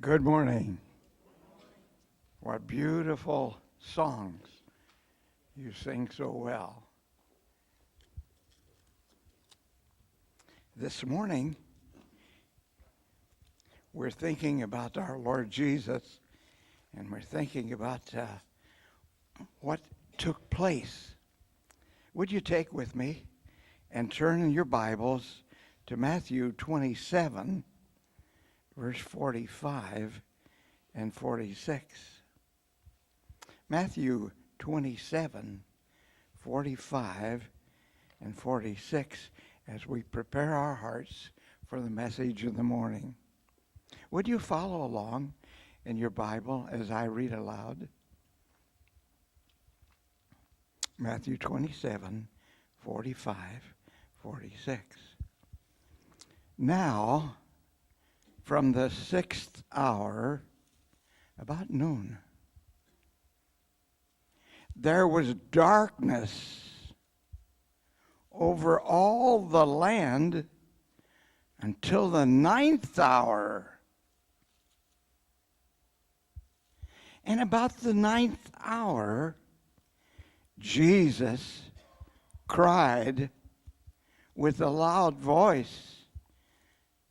Good morning. What beautiful songs you sing so well. This morning, we're thinking about our Lord Jesus, and we're thinking about what took place. Would you take with me and turn in your Bibles to Matthew 27, verse 45 and 46. Matthew 27, 45 and 46, as we prepare our hearts for the message of the morning. Would you follow along in your Bible as I read aloud? Matthew 27, 45, 46. Now, from the 6th hour, about noon, there was darkness over all the land until the 9th hour. And about the 9th hour, Jesus cried with a loud voice,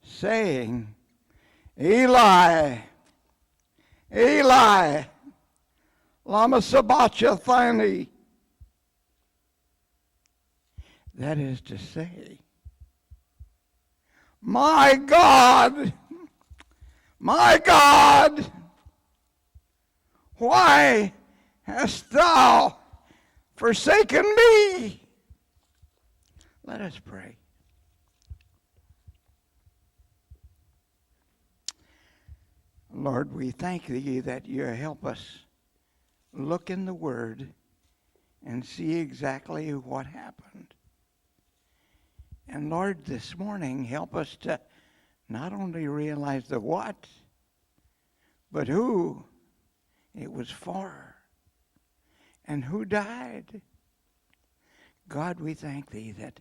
saying, Eli, Eli, lama sabachthani. That is to say, my God, why hast thou forsaken me? Let us pray. Lord, we thank Thee that You help us look in the Word and see exactly what happened. And Lord, this morning, help us to not only realize the what, but who it was for and who died. God, we thank Thee that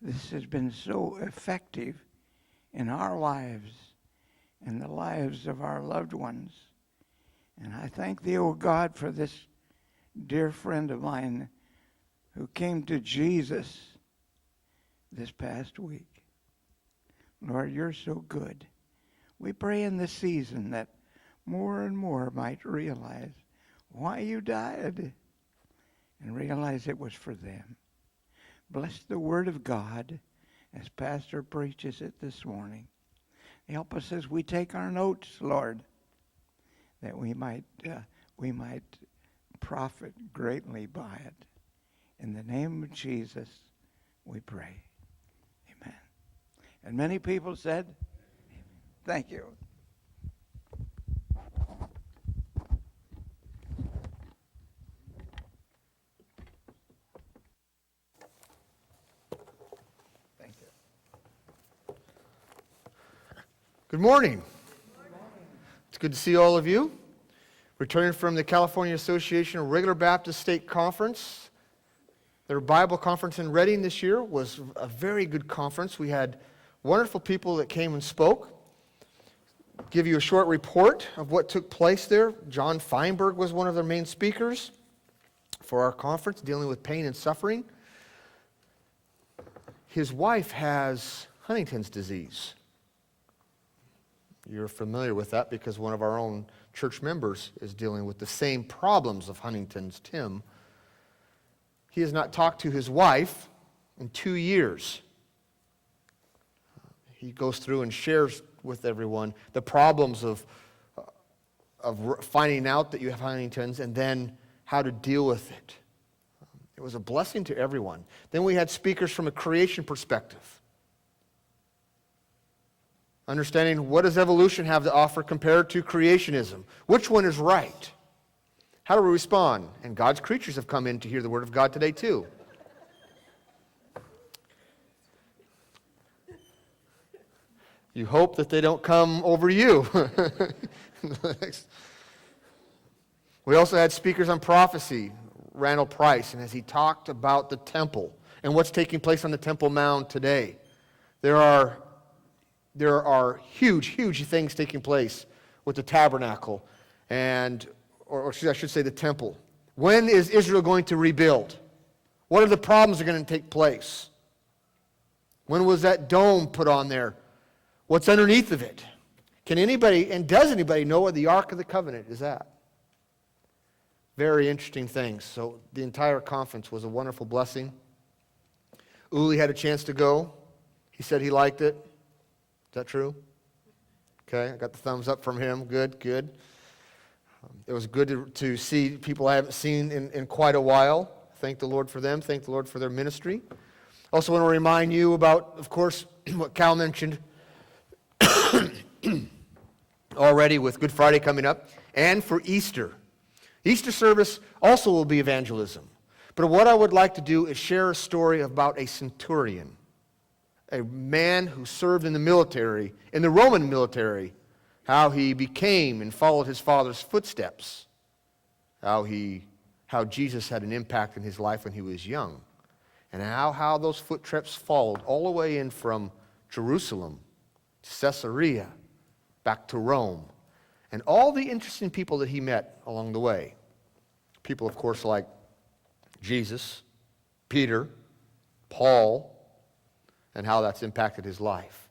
this has been so effective in our lives and the lives of our loved ones. And I thank Thee, O God, for this dear friend of mine who came to Jesus this past week. Lord, You're so good. We pray in this season that more and more might realize why You died and realize it was for them. Bless the Word of God as Pastor preaches it this morning. Help us as we take our notes, Lord, that we might profit greatly by it. In the name of Jesus, we pray. Amen. And many people said, Amen. Thank you. Thank you. Good morning. It's good to see all of you. Returning from the California Association of Regular Baptist State Conference. Their Bible conference in Redding this year was a very good conference. We had wonderful people that came and spoke. Give you a short report of what took place there. John Feinberg was one of their main speakers for our conference, dealing with pain and suffering. His wife has Huntington's disease. You're familiar with that because one of our own church members is dealing with the same problems of Huntington's, Tim. He has not talked to his wife in 2 years. He goes through and shares with everyone the problems of finding out that you have Huntington's and then how to deal with it. It was a blessing to everyone. Then we had speakers from a creation perspective. Understanding what does evolution have to offer compared to creationism? Which one is right? How do we respond? And God's creatures have come in to hear the Word of God today too. You hope that they don't come over you. We also had speakers on prophecy, Randall Price, and as he talked about the temple and what's taking place on the Temple Mount today. There are huge, huge things taking place with the tabernacle or I should say the temple? When is Israel going to rebuild? What are the problems that are going to take place? When was that dome put on there? What's underneath of it? Can anybody, and does anybody know where the Ark of the Covenant is at? Very interesting things. So the entire conference was a wonderful blessing. Uli had a chance to go. He said he liked it. Is that true? Okay, I got the thumbs up from him. Good, good. It was good to see people I haven't seen in quite a while. Thank the Lord for them. Thank the Lord for their ministry. Also want to remind you about, of course, what Cal mentioned already with Good Friday coming up, and for Easter. Easter service also will be evangelism. But what I would like to do is share a story about a centurion, a man who served in the military, in the Roman military, how he became and followed his father's footsteps, how Jesus had an impact in his life when he was young, and how those footsteps followed all the way in from Jerusalem to Caesarea, back to Rome, and all the interesting people that he met along the way. People, of course, like Jesus, Peter, Paul, and how that's impacted his life.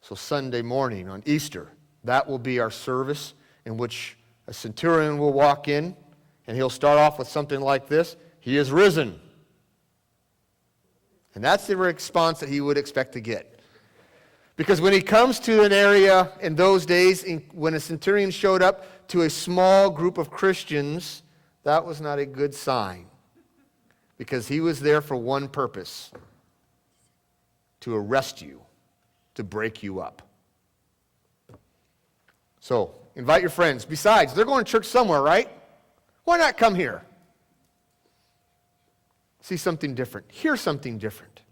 So Sunday morning on Easter, that will be our service in which a centurion will walk in, and he'll start off with something like this: "He is risen." And that's the response that he would expect to get. Because when he comes to an area in those days, when a centurion showed up to a small group of Christians, that was not a good sign. Because he was there for one purpose: to arrest you, to break you up. So, invite your friends. Besides, they're going to church somewhere, right? Why not come here? See something different. Hear something different.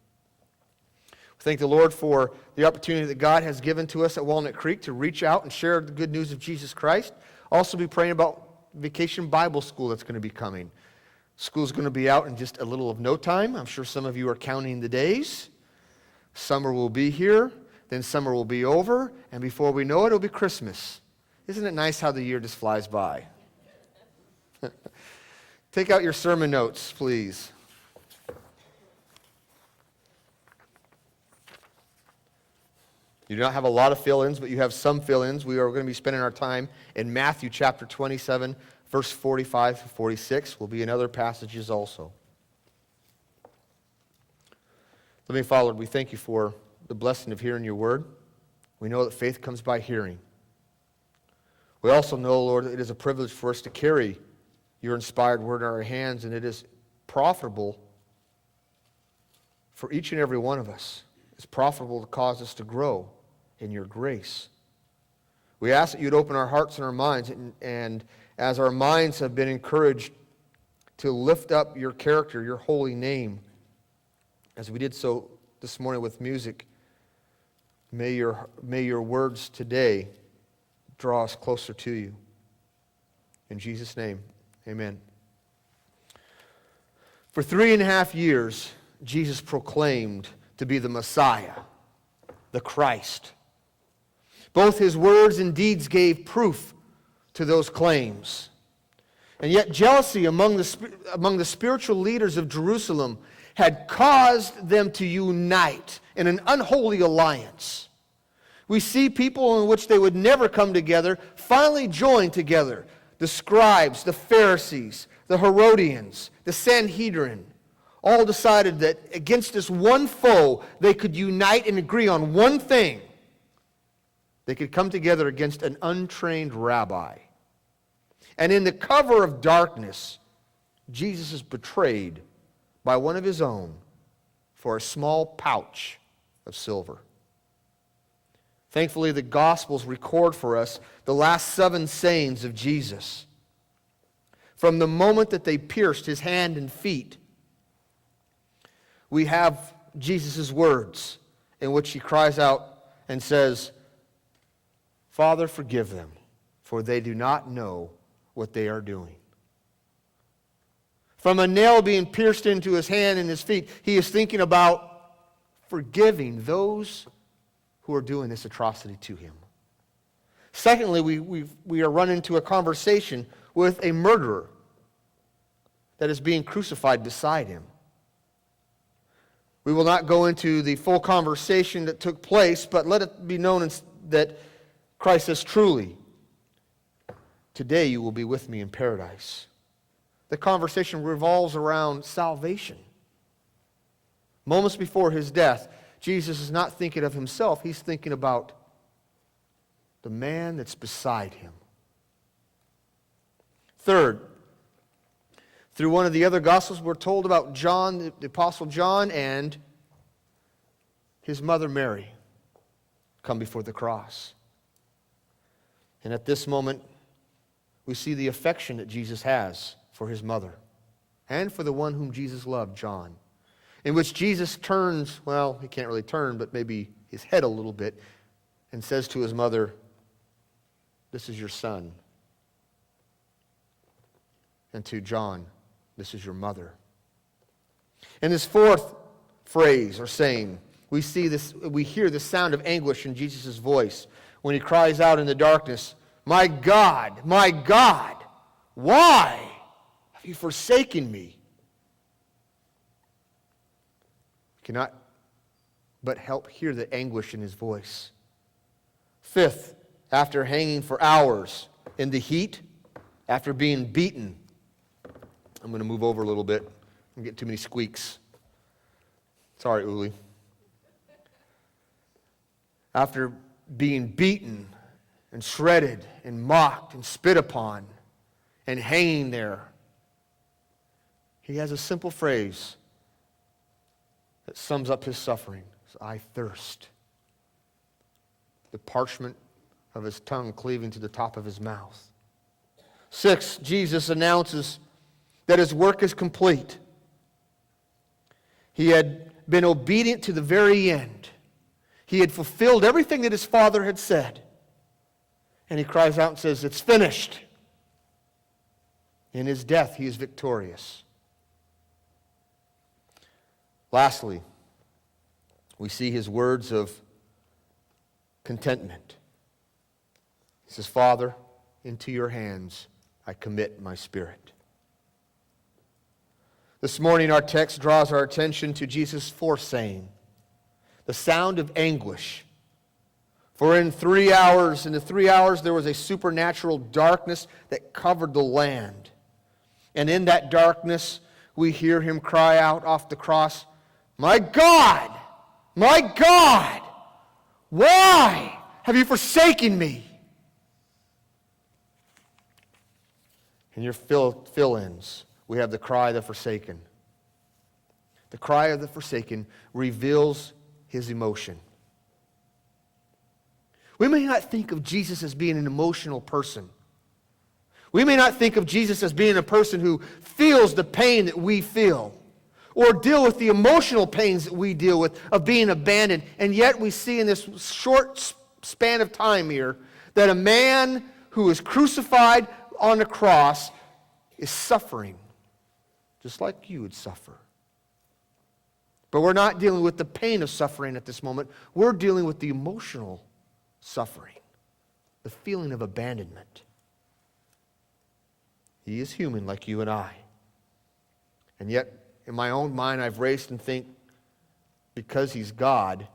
We thank the Lord for the opportunity that God has given to us at Walnut Creek to reach out and share the good news of Jesus Christ. Also be praying about Vacation Bible School that's going to be coming. School's going to be out in just a little of no time. I'm sure some of you are counting the days. Summer will be here, then summer will be over, and before we know it, it'll be Christmas. Isn't it nice how the year just flies by? Take out your sermon notes, please. You do not have a lot of fill-ins, but you have some fill-ins. We are going to be spending our time in Matthew chapter 27, verse 45 to 46. Will be in other passages also. Heavenly Father, we thank you for the blessing of hearing your word. We know that faith comes by hearing. We also know, Lord, that it is a privilege for us to carry your inspired word in our hands, and it is profitable for each and every one of us. It's profitable to cause us to grow in your grace. We ask that you'd open our hearts and our minds, and as our minds have been encouraged to lift up your character, your holy name, as we did so this morning with music, may your words today draw us closer to you. In Jesus' name, amen. For 3.5 years, Jesus proclaimed to be the Messiah, the Christ. Both his words and deeds gave proof to those claims. And yet jealousy among the spiritual leaders of Jerusalem had caused them to unite in an unholy alliance. We see people in which they would never come together finally join together. The scribes, the Pharisees, the Herodians, the Sanhedrin, all decided that against this one foe, they could unite and agree on one thing. They could come together against an untrained rabbi. And in the cover of darkness, Jesus is betrayed by one of his own for a small pouch of silver. Thankfully, the Gospels record for us the last 7 sayings of Jesus. From the moment that they pierced his hand and feet, we have Jesus' words in which he cries out and says, "Father, forgive them, for they do not know what they are doing." From a nail being pierced into his hand and his feet, he is thinking about forgiving those who are doing this atrocity to him. Secondly, we are run into a conversation with a murderer that is being crucified beside him. We will not go into the full conversation that took place, but let it be known that Christ says, truly, today you will be with me in paradise. The conversation revolves around salvation. Moments before his death, Jesus is not thinking of himself. He's thinking about the man that's beside him. Third, through one of the other Gospels, we're told about John, the Apostle John, and his mother Mary come before the cross. And at this moment, we see the affection that Jesus has for his mother and for the one whom Jesus loved, John, in which Jesus turns, well, he can't really turn, but maybe his head a little bit, and says to his mother, "This is your son." And to John, "This is your mother." In this fourth phrase or saying, we hear the sound of anguish in Jesus' voice when he cries out in the darkness, my God, why have you forsaken me?" We cannot but help hear the anguish in his voice. Fifth, after hanging for hours in the heat, after being beaten, I'm going to move over a little bit. I'm getting too many squeaks. Sorry, Uli. After being beaten and shredded and mocked and spit upon and hanging there, he has a simple phrase that sums up his suffering. "I thirst." The parchment of his tongue cleaving to the top of his mouth. 6, Jesus announces that his work is complete. He had been obedient to the very end. He had fulfilled everything that his Father had said. And he cries out and says, "It's finished." In his death, he is victorious. Lastly, we see his words of contentment. He says, "Father, into your hands I commit my spirit." This morning our text draws our attention to Jesus' fourth saying, the sound of anguish. For in the 3 hours there was a supernatural darkness that covered the land. And in that darkness we hear him cry out off the cross, my God, why have you forsaken me?" In your fill-ins, we have the cry of the forsaken. The cry of the forsaken reveals his emotion. We may not think of Jesus as being an emotional person. We may not think of Jesus as being a person who feels the pain that we feel or deal with the emotional pains that we deal with of being abandoned. And yet we see in this short span of time here that a man who is crucified on the cross is suffering, just like you would suffer. But we're not dealing with the pain of suffering at this moment. We're dealing with the emotional suffering, the feeling of abandonment. He is human like you and I. And yet, in my own mind, I've raced and think, because he's God,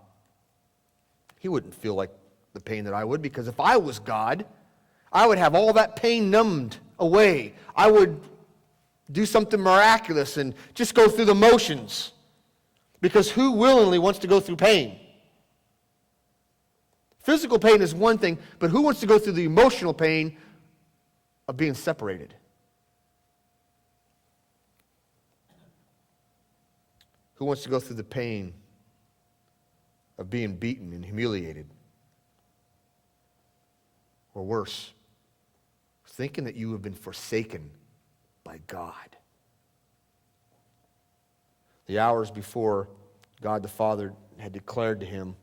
he wouldn't feel like the pain that I would, because if I was God, I would have all that pain numbed away. I would do something miraculous and just go through the motions. Because who willingly wants to go through pain? Physical pain is one thing, but who wants to go through the emotional pain of being separated? Who wants to go through the pain of being beaten and humiliated? Or worse, thinking that you have been forsaken by God. The hours before, God the Father had declared to him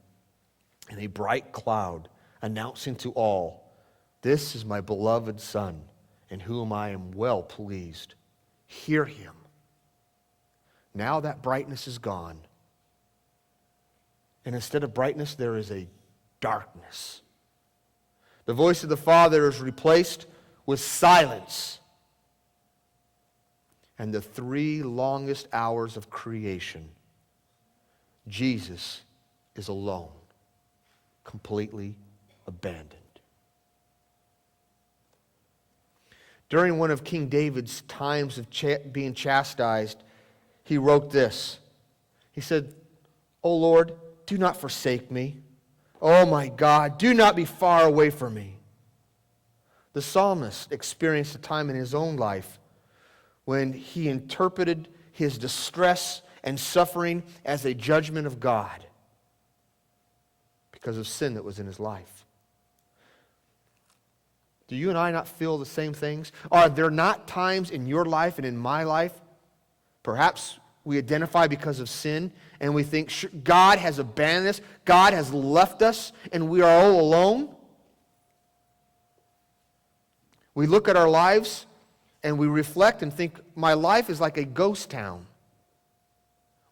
in a bright cloud, announcing to all, "This is my beloved Son, in whom I am well pleased. Hear him." Now that brightness is gone. And instead of brightness, there is a darkness. The voice of the Father is replaced with silence. And the 3 longest hours of creation, Jesus is alone, completely abandoned. During one of King David's times of being chastised, he wrote this. He said, "O Lord, do not forsake me. Oh my God, do not be far away from me." The psalmist experienced a time in his own life when he interpreted his distress and suffering as a judgment of God because of sin that was in his life. Do you and I not feel the same things? Are there not times in your life and in my life, perhaps we identify because of sin, and we think God has abandoned us, God has left us, and we are all alone? We look at our lives and we reflect and think, my life is like a ghost town.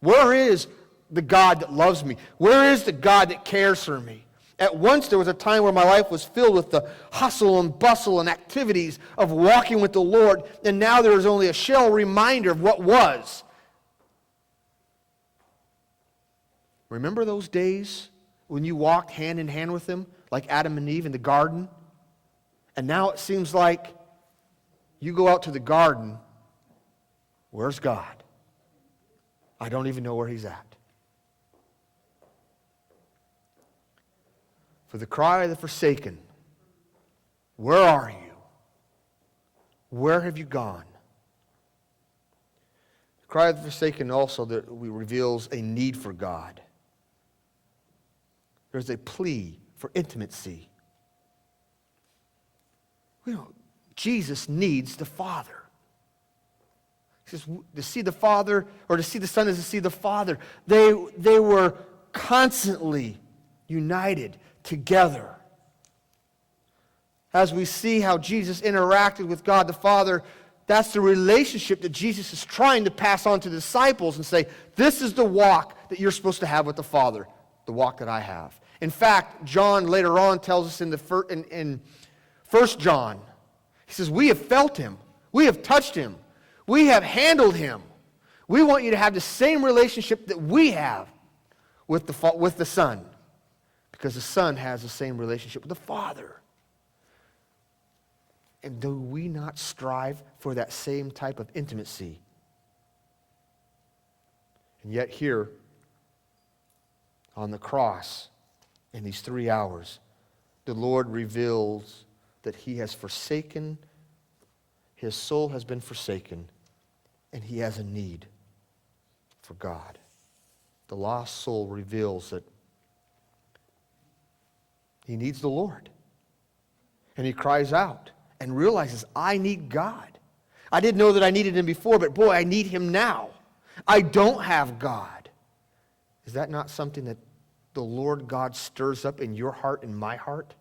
Where is the God that loves me? Where is the God that cares for me? At once there was a time where my life was filled with the hustle and bustle and activities of walking with the Lord, and now there is only a shell reminder of what was. Remember those days when you walked hand in hand with Him, like Adam and Eve in the garden? And now it seems like you go out to the garden, where's God? I don't even know where He's at. For the cry of the forsaken, where are you? Where have you gone? The cry of the forsaken also that reveals a need for God. There's a plea for intimacy. Jesus needs the Father. He says, to see the Father, or to see the Son is to see the Father. They were constantly united together. As we see how Jesus interacted with God the Father, that's the relationship that Jesus is trying to pass on to the disciples and say, this is the walk that you're supposed to have with the Father, the walk that I have. In fact, John later on tells us in 1 John, he says, we have felt Him, we have touched Him, we have handled Him. We want you to have the same relationship that we have with the Son, because the Son has the same relationship with the Father. And do we not strive for that same type of intimacy? And yet here, on the cross, in these 3 hours, the Lord reveals that He has forsaken, His soul has been forsaken, and He has a need for God. The lost soul reveals that he needs the Lord. And he cries out and realizes, I need God. I didn't know that I needed Him before, but boy, I need Him now. I don't have God. Is that not something that the Lord God stirs up in your heart and my heart?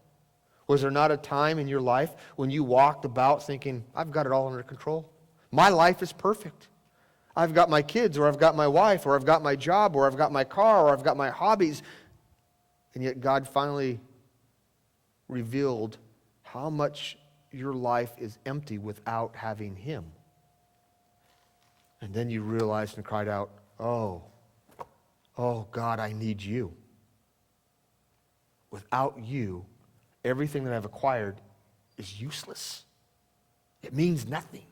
Was there not a time in your life when you walked about thinking, I've got it all under control? My life is perfect. I've got my kids, or I've got my wife, or I've got my job, or I've got my car, or I've got my hobbies. And yet God finally revealed how much your life is empty without having Him. And then you realized and cried out, oh God, I need You. Without You, everything that I've acquired is useless. It means nothing.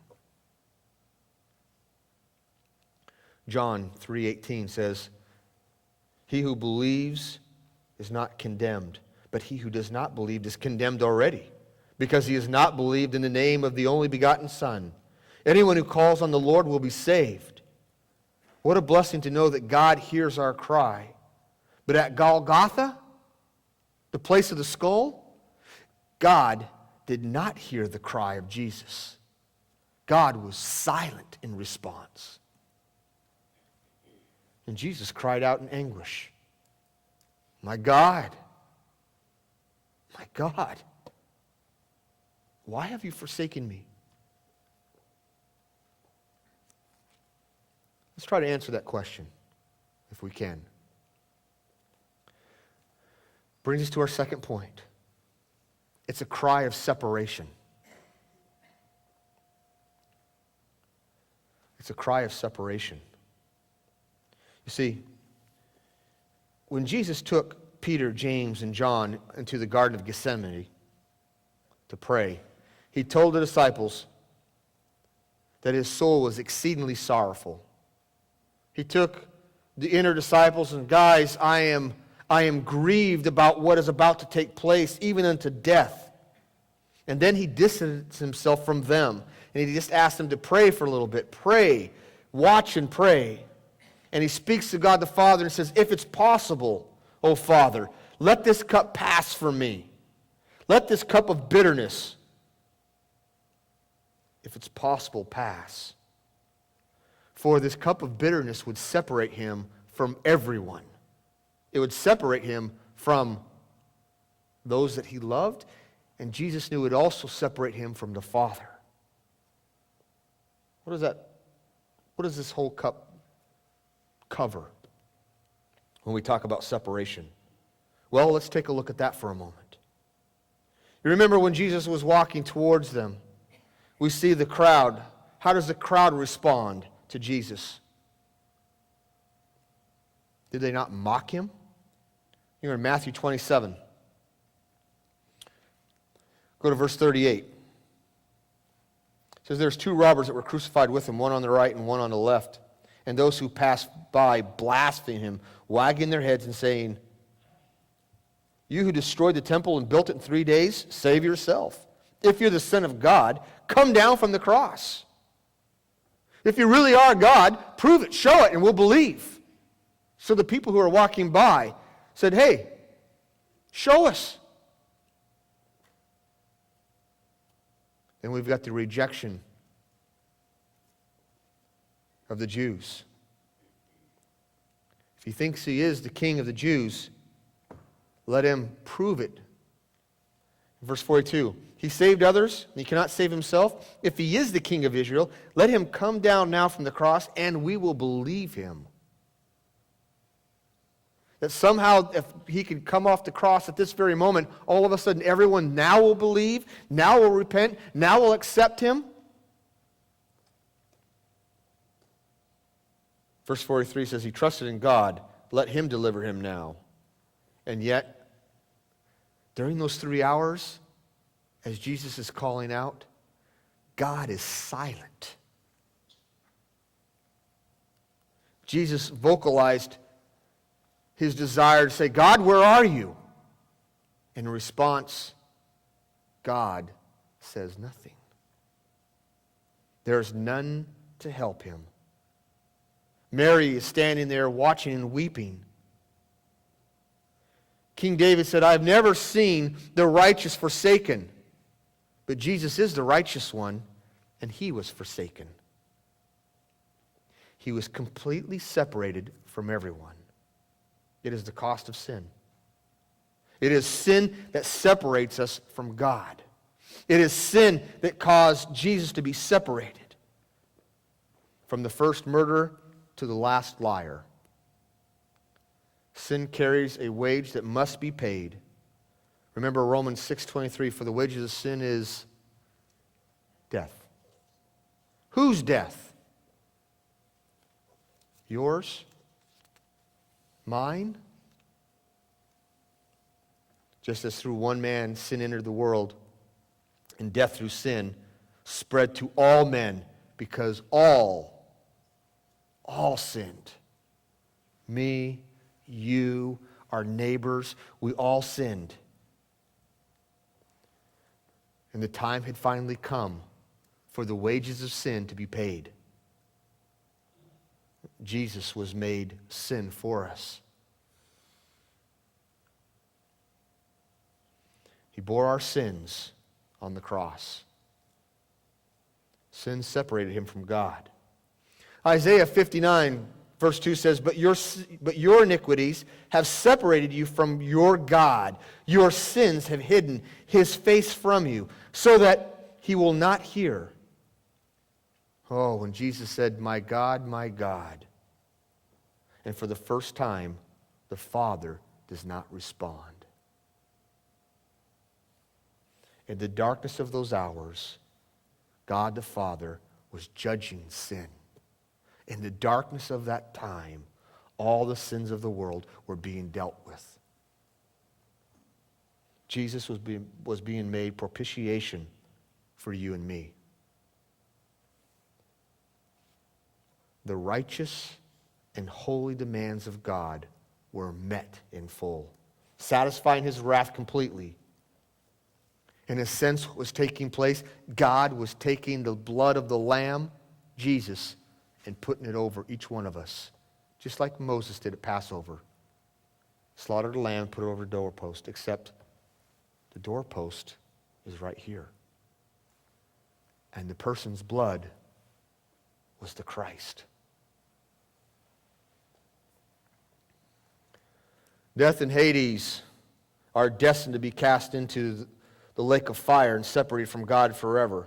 John 3:18 says, he who believes is not condemned, but he who does not believe is condemned already, because he has not believed in the name of the only begotten Son. Anyone who calls on the Lord will be saved. What a blessing to know that God hears our cry. But at Golgotha, the place of the skull, God did not hear the cry of Jesus. God was silent in response. And Jesus cried out in anguish, my God, why have You forsaken me? Let's try to answer that question, if we can. Brings us to our second point. It's a cry of separation. It's a cry of separation. You see, when Jesus took Peter, James, and John into the Garden of Gethsemane to pray, he told the disciples that his soul was exceedingly sorrowful. He took the inner disciples and, guys, I am grieved about what is about to take place, even unto death. And then he distanced himself from them. And he just asked them to pray for a little bit. Pray. Watch and pray. And he speaks to God the Father and says, if it's possible, O Father, let this cup pass from me. Let this cup of bitterness, if it's possible, pass. For this cup of bitterness would separate him from everyone. It would separate him from those that he loved, and Jesus knew it would also separate him from the Father. What does this whole cup cover when we talk about separation? Well, let's take a look at that for a moment. You remember when Jesus was walking towards them, we see the crowd. How does the crowd respond to Jesus? Did they not mock him? You're in Matthew 27. Go to verse 38. It says, there's two robbers that were crucified with him, one on the right and one on the left. And those who passed by blasphemed him, wagging their heads and saying, you who destroyed the temple and built it in 3 days, save yourself. If you're the Son of God, come down from the cross. If you really are God, prove it, show it, and we'll believe. So the people who are walking by said, hey, show us. Then we've got the rejection of the Jews. If he thinks he is the king of the Jews, let him prove it. Verse 42, he saved others, and he cannot save himself. If he is the king of Israel, let him come down now from the cross, and we will believe him. That somehow, if he could come off the cross at this very moment, all of a sudden everyone now will believe, now will repent, now will accept him. Verse 43 says, he trusted in God, let him deliver him now. And yet, during those 3 hours, as Jesus is calling out, God is silent. Jesus vocalized his desire to say, God, where are you? In response, God says nothing. There's none to help him. Mary is standing there watching and weeping. King David said, I've never seen the righteous forsaken. But Jesus is the righteous one, and he was forsaken. He was completely separated from everyone. It is the cost of sin. It is sin that separates us from God. It is sin that caused Jesus to be separated from the first murderer to the last liar. Sin carries a wage that must be paid. Remember Romans 6:23, for the wages of sin is death. Whose death? Yours? Mine? Just as through one man sin entered the world, and death through sin spread to all men, because all sinned. Me, you, our neighbors, we all sinned. And the time had finally come for the wages of sin to be paid. Jesus was made sin for us. He bore our sins on the cross. Sin separated him from God. Isaiah 59 verse 2 says, but your iniquities have separated you from your God. Your sins have hidden his face from you, so that he will not hear. Oh, when Jesus said, my God, and for the first time, the Father does not respond. In the darkness of those hours, God the Father was judging sin. In the darkness of that time, all the sins of the world were being dealt with. Jesus was being made propitiation for you and me. The righteous and holy demands of God were met in full, satisfying his wrath completely. In a sense, what was taking place, God was taking the blood of the Lamb, Jesus, and putting it over each one of us, just like Moses did at Passover. Slaughtered a lamb, put it over the doorpost, except the doorpost is right here. And the person's blood was the Christ. Death and Hades are destined to be cast into the lake of fire and separated from God forever.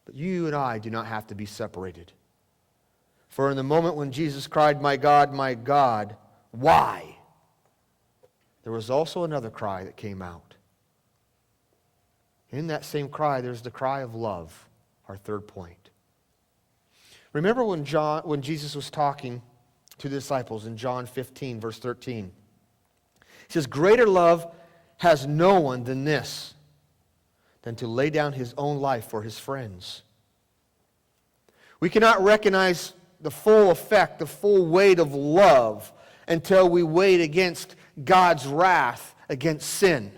But you and I do not have to be separated. For in the moment when Jesus cried, my God, why?" there was also another cry that came out. In that same cry, there's the cry of love, our third point. Remember when Jesus was talking to the disciples in John 15, verse 13. He says, "Greater love has no one than this, than to lay down his own life for his friends." We cannot recognize the full effect, the full weight of love until we weigh it against God's wrath against sin.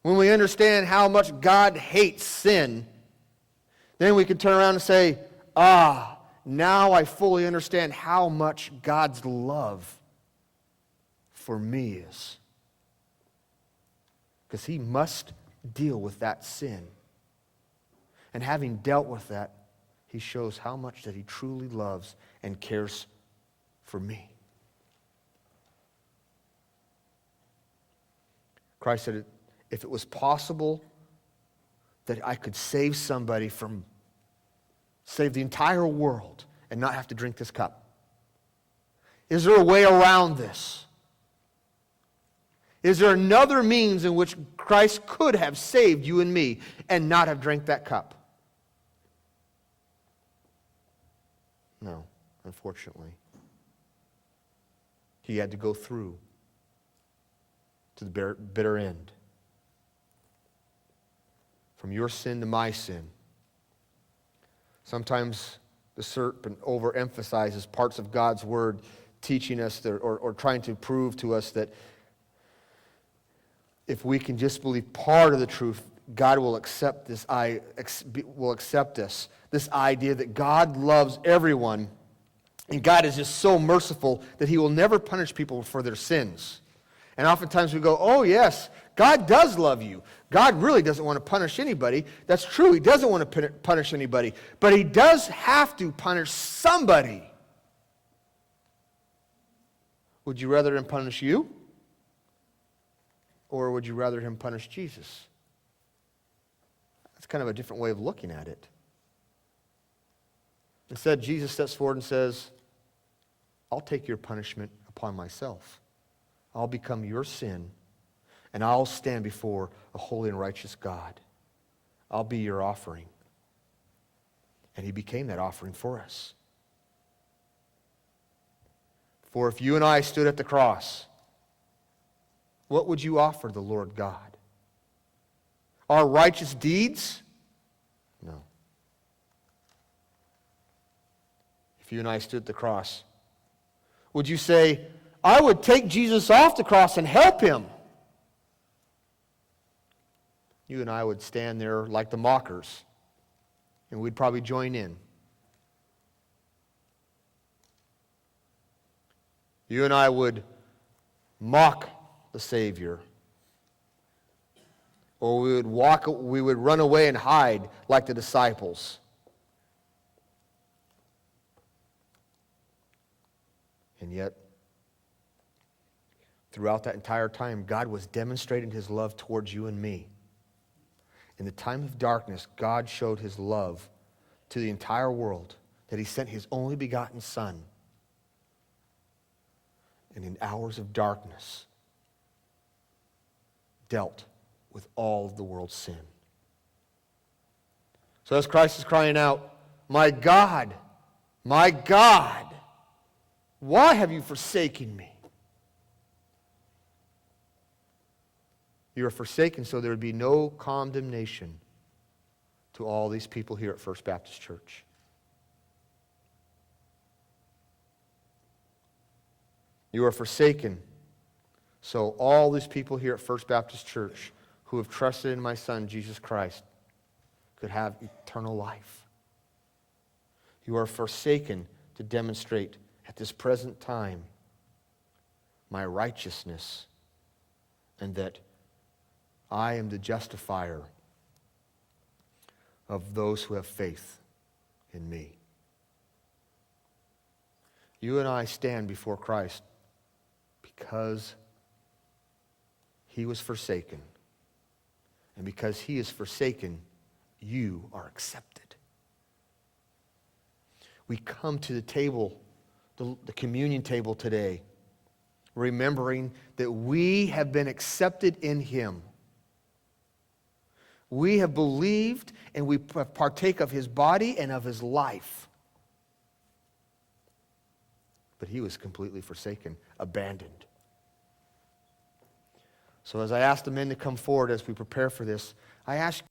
When we understand how much God hates sin, then we can turn around and say, now I fully understand how much God's love for me is. Because he must deal with that sin. And having dealt with that, he shows how much that he truly loves and cares for me. Christ said, if it was possible that I could save somebody save the entire world and not have to drink this cup. Is there a way around this? Is there another means in which Christ could have saved you and me and not have drank that cup? No, unfortunately. He had to go through to the bitter end. From your sin to my sin. Sometimes the serpent overemphasizes parts of God's word, teaching us or trying to prove to us that if we can just believe part of the truth, God will accept this. Will accept us. This idea that God loves everyone, and God is just so merciful that He will never punish people for their sins. And oftentimes we go, "Oh yes, God does love you. God really doesn't want to punish anybody." That's true. He doesn't want to punish anybody, but He does have to punish somebody. Would you rather Him punish you? Or would you rather Him punish Jesus? That's kind of a different way of looking at it. Instead, Jesus steps forward and says, "I'll take your punishment upon myself. I'll become your sin, and I'll stand before a holy and righteous God. I'll be your offering." And He became that offering for us. For if you and I stood at the cross, what would you offer the Lord God? Our righteous deeds? No. If you and I stood at the cross, would you say, "I would take Jesus off the cross and help Him"? You and I would stand there like the mockers, and we'd probably join in. You and I would mock the Savior. Or we would run away and hide like the disciples. And yet, throughout that entire time, God was demonstrating His love towards you and me. In the time of darkness, God showed His love to the entire world, that He sent His only begotten Son. And in hours of darkness, dealt with all of the world's sin. So as Christ is crying out, my God, why have you forsaken me? You are forsaken so there would be no condemnation to all these people here at First Baptist Church. You are forsaken so all these people here at First Baptist Church who have trusted in my Son, Jesus Christ, could have eternal life. You are forsaken to demonstrate at this present time my righteousness and that I am the justifier of those who have faith in me. You and I stand before Christ because he was forsaken. And because he is forsaken, you are accepted. We come to the table, the communion table today, remembering that we have been accepted in him. We have believed and we partake of his body and of his life. But he was completely forsaken, abandoned. So as I ask the men to come forward as we prepare for this, I ask